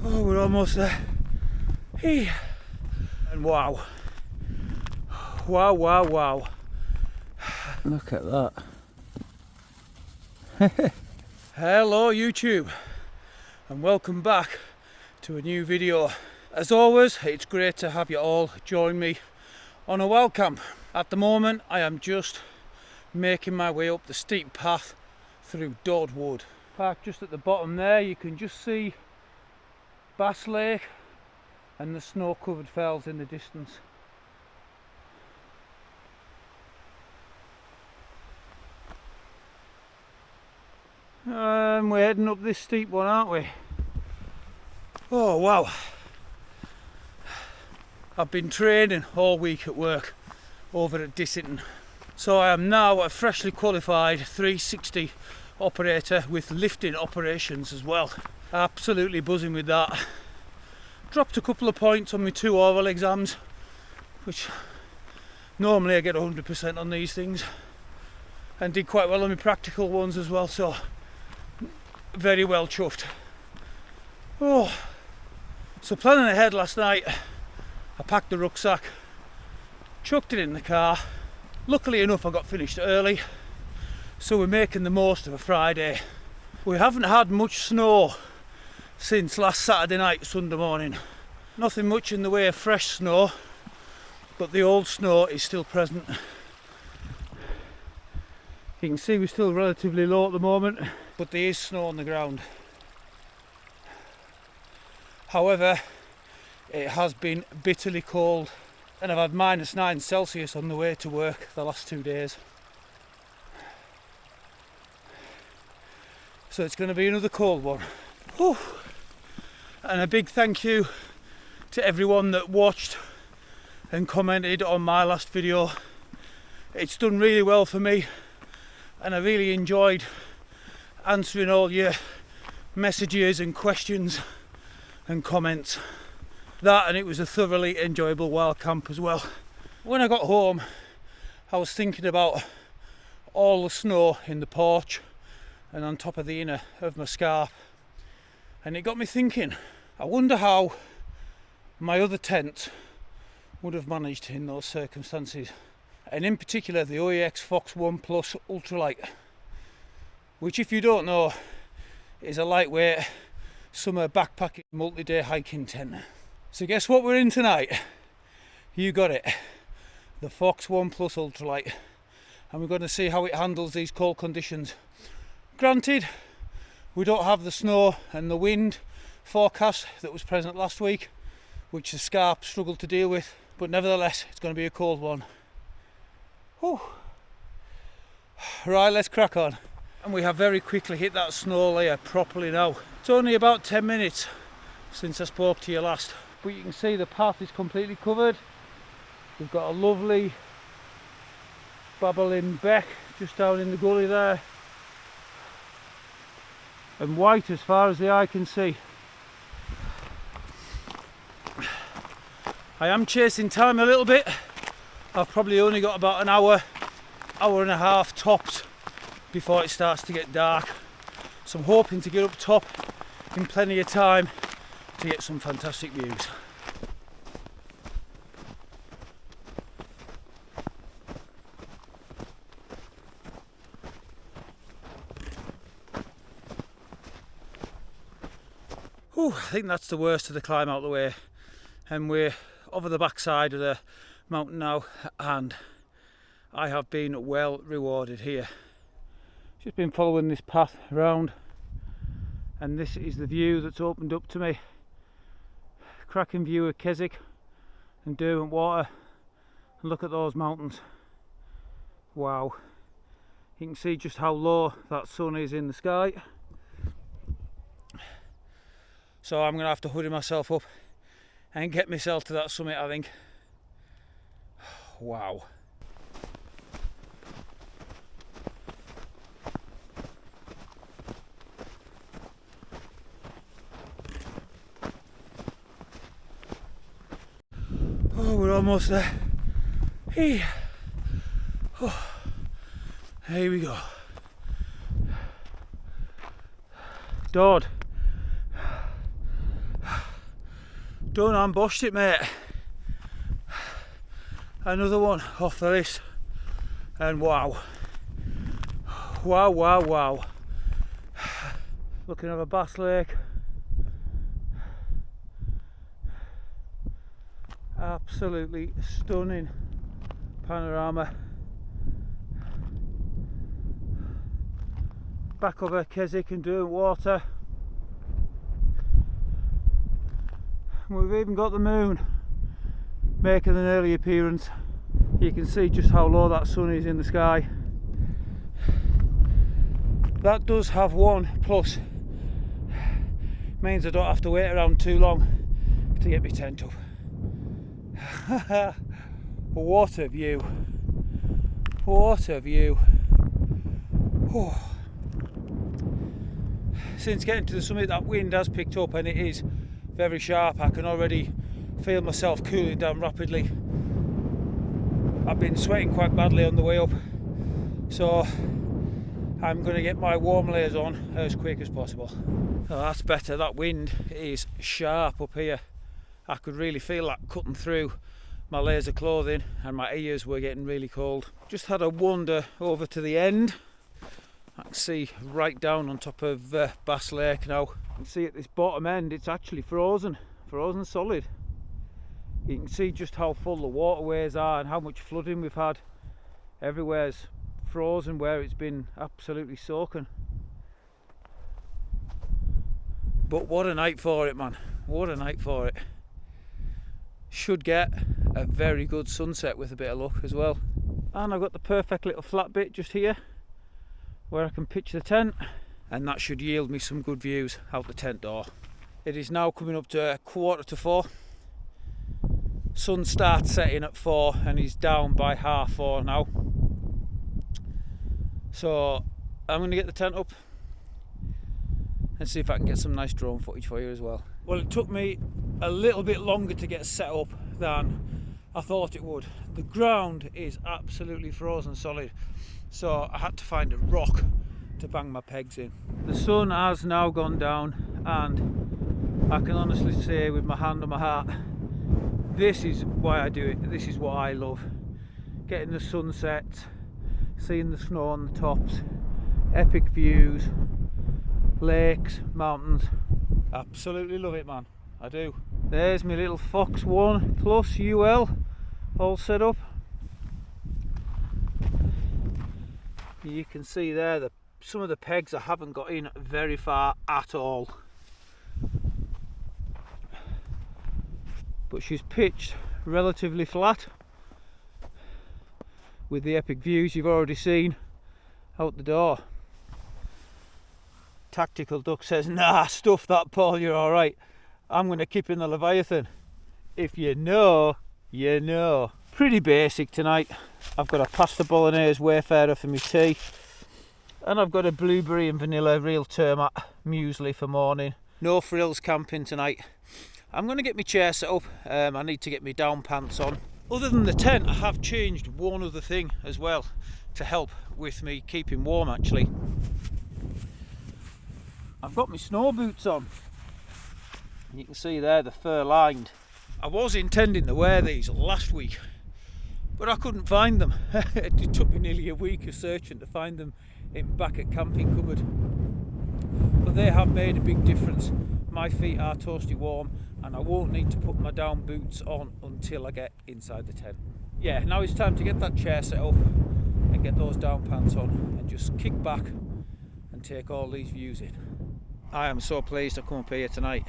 Oh, we're almost there. Hey. And wow. Wow, wow, wow. Look at that. Hello YouTube, and welcome back to a new video. As always, it's great to have you all join me on a wild camp. At the moment I am just making my way up the steep path through Dodd Wood. Parked just at the bottom there, you can just see Bassenthwaite Lake and the snow covered fells in the distance. We're heading up this steep one, aren't we? Oh wow. I've been training all week at work over at Ascent. So I am now a freshly qualified 360 operator with lifting operations as well. Absolutely buzzing with that. Dropped a couple of points on my 2 oral exams, which normally I get 100% on these things, and did quite well on my practical ones as well, so very well chuffed. Oh, so planning ahead last night, I packed the rucksack, chucked it in the car. Luckily enough I got finished early, so we're making the most of a Friday. We haven't had much snow since last Saturday night, Sunday morning. Nothing much in the way of fresh snow, but the old snow is still present. You can see we're still relatively low at the moment, but there is snow on the ground. However, it has been bitterly cold, and I've had -9 Celsius on the way to work the last 2 days. So it's going to be another cold one. Whew. And a big thank you to everyone that watched and commented on my last video. It's done really well for me, and I really enjoyed answering all your messages and questions and comments. That, and it was a thoroughly enjoyable wild camp as well. When I got home, I was thinking about all the snow in the porch and on top of the inner of my scarf, and it got me thinking, I wonder how my other tent would have managed in those circumstances, and in particular the OEX Phoxx 1 Plus ultralight, which, if you don't know, is a lightweight summer backpacking multi-day hiking tent. So guess what we're in tonight? You got it, the Phoxx 1 Plus ultralight, and we're going to see how it handles these cold conditions. Granted, we don't have the snow and the wind forecast that was present last week, which the scarp struggled to deal with, but nevertheless it's going to be a cold one. Whew. Right, let's crack on. And we have very quickly hit that snow layer properly now. It's only about 10 minutes since I spoke to you last, but you can see the path is completely covered. We've got a lovely babbling beck just down in the gully there, and white as far as the eye can see. I am chasing time a little bit. I've probably only got about an hour and a half tops before it starts to get dark, so I'm hoping to get up top in plenty of time to get some fantastic views. Whew, I think that's the worst of the climb out of the way, and we're over the backside of the mountain now, and I have been well rewarded here. Just been following this path around, and this is the view that's opened up to me. Cracking view of Keswick and Derwent Water, and look at those mountains. Wow, you can see just how low that sun is in the sky. So I'm going to have to hoodie myself up and get myself to that summit, I think. Wow. Oh, we're almost there. Hey. Oh. Here we go. Dodd. Done and boshed it, mate. Another one off the list. And wow. Wow, wow, wow. Looking over Bass Lake. Absolutely stunning panorama. Back over Keswick and Derwent Water. We've even got the moon making an early appearance. You can see just how low that sun is in the sky. That does have one plus. Means I don't have to wait around too long to get my tent up. What a view. What a view. Oh. Since getting to the summit, that wind has picked up and it is very sharp. I can already feel myself cooling down rapidly. I've been sweating quite badly on the way up, so I'm going to get my warm layers on as quick as possible. Oh, that's better. That wind is sharp up here. I could really feel that cutting through my layers of clothing and my ears were getting really cold. Just had a wander over to the end. I can see right down on top of Bass Lake now. You can see at this bottom end it's actually frozen solid. You can see just how full the waterways are and how much flooding we've had. Everywhere's frozen where it's been absolutely soaking. But what a night for it, man. What a night for it. Should get a very good sunset with a bit of luck as well. And I've got the perfect little flat bit just here where I can pitch the tent, and that should yield me some good views out the tent door. It is now coming up to 3:45. Sun starts setting at 4 and he's down by 4:30 now. So I'm going to get the tent up and see if I can get some nice drone footage for you as well. Well, it took me a little bit longer to get set up than I thought it would. The ground is absolutely frozen solid, so I had to find a rock to bang my pegs in. The sun has now gone down and I can honestly say with my hand on my heart, this is why I do it. This is what I love. Getting the sunset, seeing the snow on the tops, epic views, lakes, mountains. Absolutely love it, man. I do. There's my little Phoxx 1 Plus UL all set up. You can see there that some of the pegs I haven't got in very far at all. But she's pitched relatively flat with the epic views you've already seen out the door. Tactical Duck says, nah, stuff that, Paul, you're alright. I'm going to keep in the Leviathan. If you know, you know. Pretty basic tonight. I've got a pasta bolognese Wayfarer for my tea, and I've got a blueberry and vanilla real termite muesli for morning. No frills camping tonight. I'm going to get my chair set up. I need to get my down pants on. Other than the tent, I have changed one other thing as well to help with me keeping warm actually. I've got my snow boots on. You can see there, the fur lined. I was intending to wear these last week, but I couldn't find them. It took me nearly a week of searching to find them in back at camping cupboard. But they have made a big difference. My feet are toasty warm and I won't need to put my down boots on until I get inside the tent. Yeah, now it's time to get that chair set up and get those down pants on and just kick back and take all these views in. I am so pleased to come up here tonight.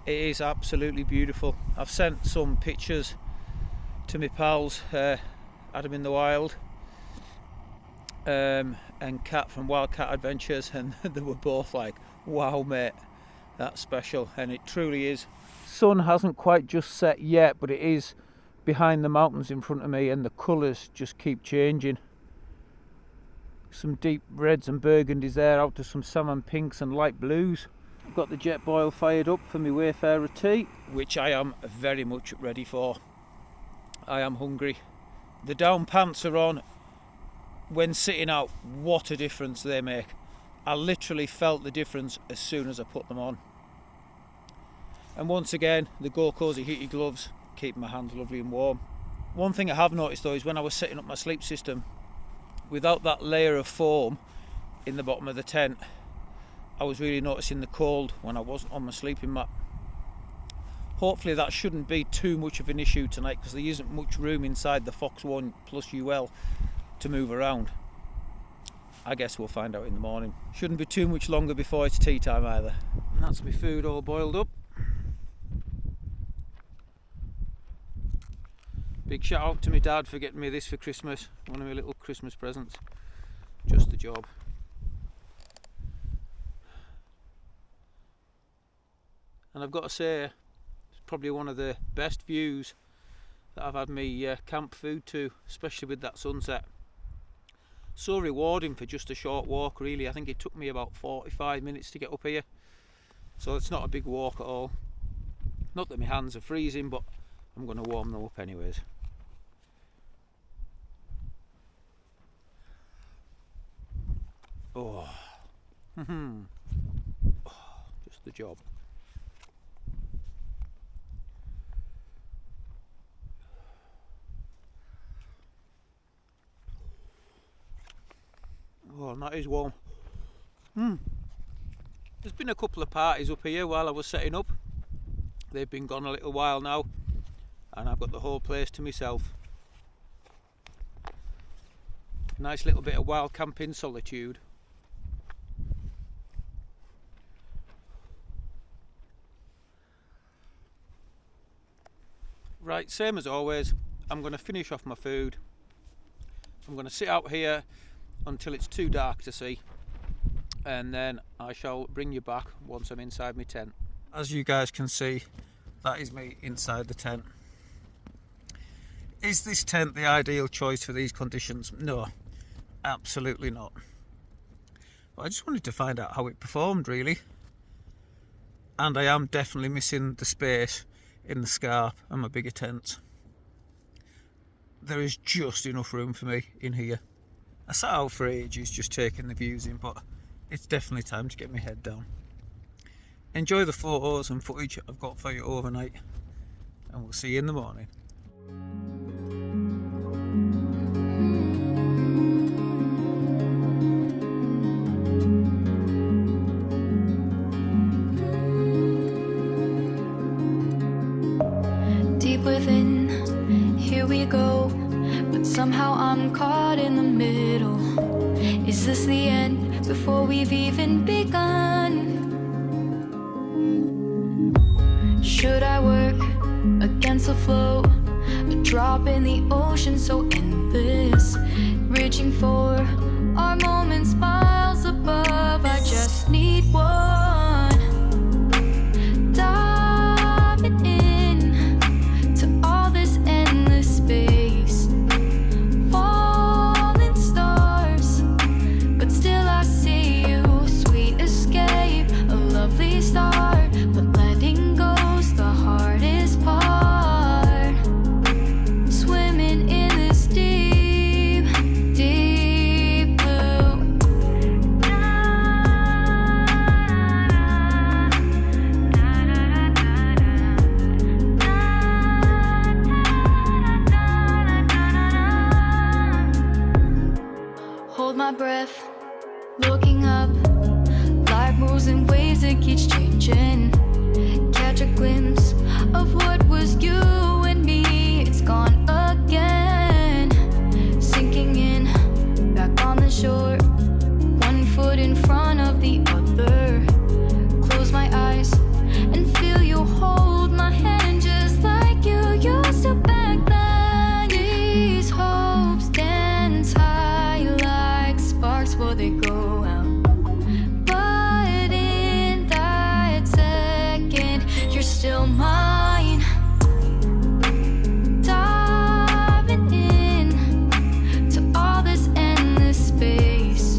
It is absolutely beautiful. I've sent some pictures to my pals, Adam in the Wild and Kat from Wildcat Adventures, and they were both like, wow mate, that's special. And it truly is. Sun hasn't quite just set yet, but it is behind the mountains in front of me and the colours just keep changing. Some deep reds and burgundies there out to some salmon pinks and light blues. I've got the jet boil fired up for my Wayfarer tea, which I am very much ready for. I am hungry. The down pants are on when sitting out, what a difference they make. I literally felt the difference as soon as I put them on. And once again, the Go Cozy heated gloves, keeping my hands lovely and warm. One thing I have noticed though is when I was setting up my sleep system, without that layer of foam in the bottom of the tent, I was really noticing the cold when I wasn't on my sleeping mat. Hopefully that shouldn't be too much of an issue tonight, because there isn't much room inside the Phoxx 1 Plus UL to move around. I guess we'll find out in the morning. Shouldn't be too much longer before it's tea time either. And that's my food all boiled up. Big shout out to my dad for getting me this for Christmas. One of my little Christmas presents. Just the job. And I've got to say, it's probably one of the best views that I've had me camp food to, especially with that sunset. So rewarding for just a short walk really. I think it took me about 45 minutes to get up here, so it's not a big walk at all. Not that my hands are freezing, but I'm going to warm them up anyways. Oh, just the job. Oh, and that is warm. There's been a couple of parties up here while I was setting up. They've been gone a little while now, and I've got the whole place to myself. Nice little bit of wild camping solitude. Right, same as always, I'm going to finish off my food. I'm going to sit out here until it's too dark to see, and then I shall bring you back once I'm inside my tent. As you guys can see, that is me inside the tent. Is this tent the ideal choice for these conditions? No, absolutely not. But I just wanted to find out how it performed really, and I am definitely missing the space in the scarp and my bigger tent. There is just enough room for me in here. I sat out for ages just taking the views in, but it's definitely time to get my head down. Enjoy the photos and footage I've got for you overnight, and we'll see you in the morning. Deep within, here we go, but somehow I'm caught in the middle. Is this the end before we've even begun? Should I work against the flow, a drop in the ocean so endless, reaching for our moments miles above? I just need one, diving in to all this endless space, falling stars, but still I see you, sweet escape, a lovely start, but letting go's the hardest part, swimming in this deep, deep blue. Hold my breath, looking up, life moves in waves that keeps changing. Catch a glimpse of what was you and me, it's gone again. Sinking in, back on the shore, one foot in front of the other. Close my eyes and feel you hold my hand just like you used to back then. These hopes dance high like sparks before they go out. But in that second, you're still mine. Diving in to all this endless space,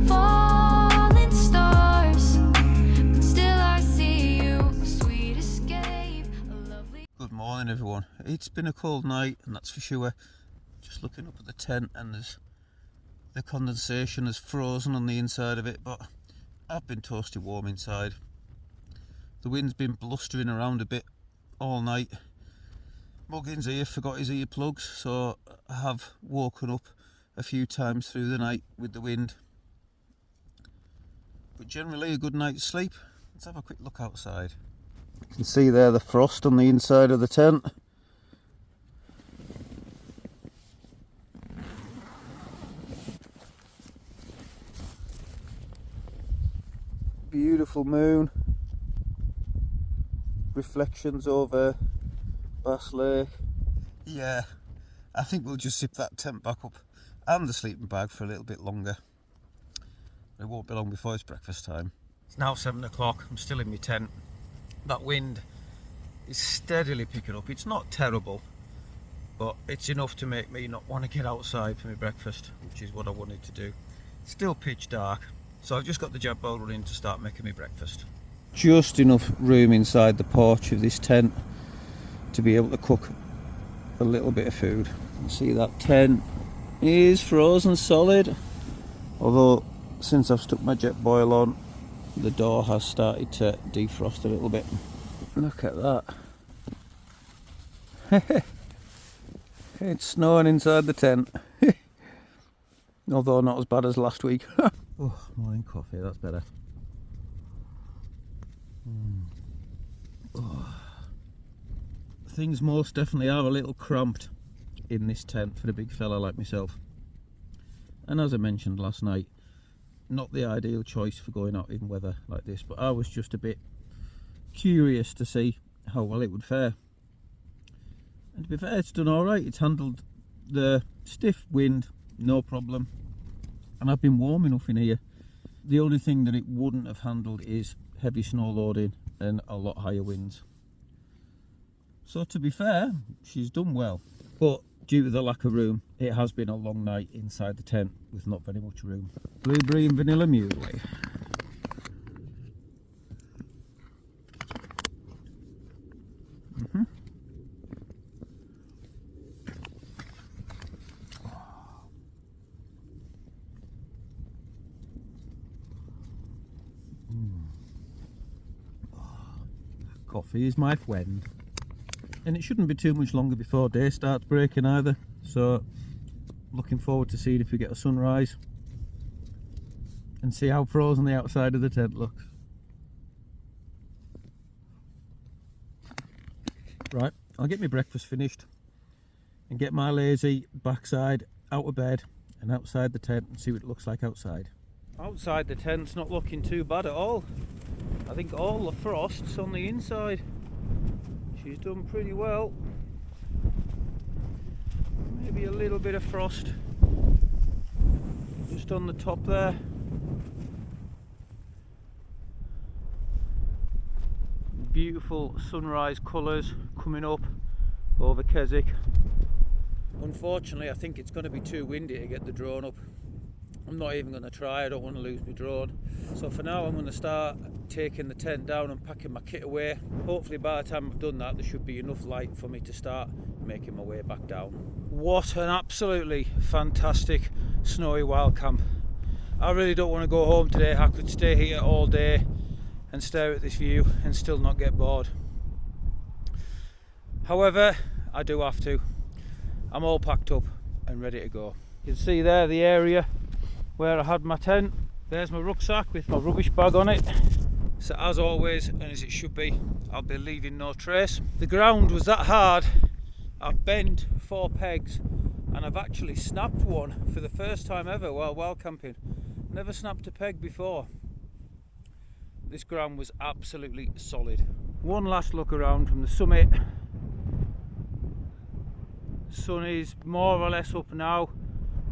falling stars, but still I see you, a sweet escape, a lovely. Good morning everyone. It's been a cold night, and that's for sure. Just looking up at the tent, and there's the condensation has frozen on the inside of it, but I've been toasty warm inside. The wind's been blustering around a bit all night. Muggins here forgot his earplugs, so I have woken up a few times through the night with the wind. But generally a good night's sleep. Let's have a quick look outside. You can see there the frost on the inside of the tent. Beautiful moon. Reflections over Bass Lake. Yeah, I think we'll just zip that tent back up and the sleeping bag for a little bit longer. It won't be long before it's breakfast time. It's now 7 o'clock, I'm still in my tent. That wind is steadily picking up. It's not terrible, but it's enough to make me not want to get outside for my breakfast, which is what I wanted to do. It's still pitch dark, so I've just got the jet boil running to start making my breakfast. Just enough room inside the porch of this tent to be able to cook a little bit of food. You see that tent is frozen solid, although since I've stuck my jet boil on, the door has started to defrost a little bit. Look at that. It's snowing inside the tent. Although not as bad as last week. Oh, morning coffee, that's better. Oh. Things most definitely are a little cramped in this tent for a big fella like myself. And as I mentioned last night, not the ideal choice for going out in weather like this, but I was just a bit curious to see how well it would fare. And to be fair, it's done alright. It's handled the stiff wind, no problem. And I've been warm enough in here. The only thing that it wouldn't have handled is heavy snow loading and a lot higher winds. So to be fair, she's done well. But due to the lack of room, it has been a long night inside the tent with not very much room. Blueberry and vanilla muley. Coffee is my friend. And it shouldn't be too much longer before day starts breaking either, so looking forward to seeing if we get a sunrise and see how frozen the outside of the tent looks. Right, I'll get my breakfast finished and get my lazy backside out of bed and outside the tent and see what it looks like outside. Outside the tent's not looking too bad at all. I think all the frost's on the inside. She's done pretty well. Maybe a little bit of frost just on the top there. Beautiful sunrise colours coming up over Keswick. Unfortunately, I think it's going to be too windy to get the drone up. I'm not even going to try, I don't want to lose my drone. So for now I'm going to start taking the tent down and packing my kit away. Hopefully by the time I've done that there should be enough light for me to start making my way back down. What an absolutely fantastic snowy wild camp. I really don't want to go home today. I could stay here all day and stare at this view and still not get bored. However, I do have to. I'm all packed up and ready to go. You can see there the area where I had my tent. There's my rucksack with my rubbish bag on it. So as always, and as it should be, I'll be leaving no trace. The ground was that hard, I've bent 4 pegs and I've actually snapped one for the first time ever while wild camping. Never snapped a peg before. This ground was absolutely solid. One last look around from the summit. Sun is more or less up now.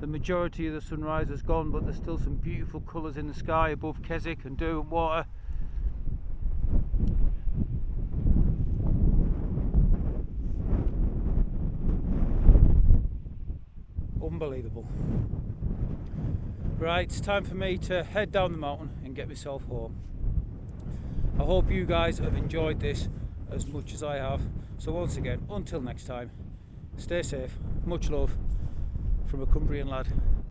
The majority of the sunrise has gone, but there's still some beautiful colours in the sky above Keswick and Derwent Water. Unbelievable. Right, it's time for me to head down the mountain and get myself home. I hope you guys have enjoyed this as much as I have. So once again, until next time, stay safe, much love from a Cumbrian lad.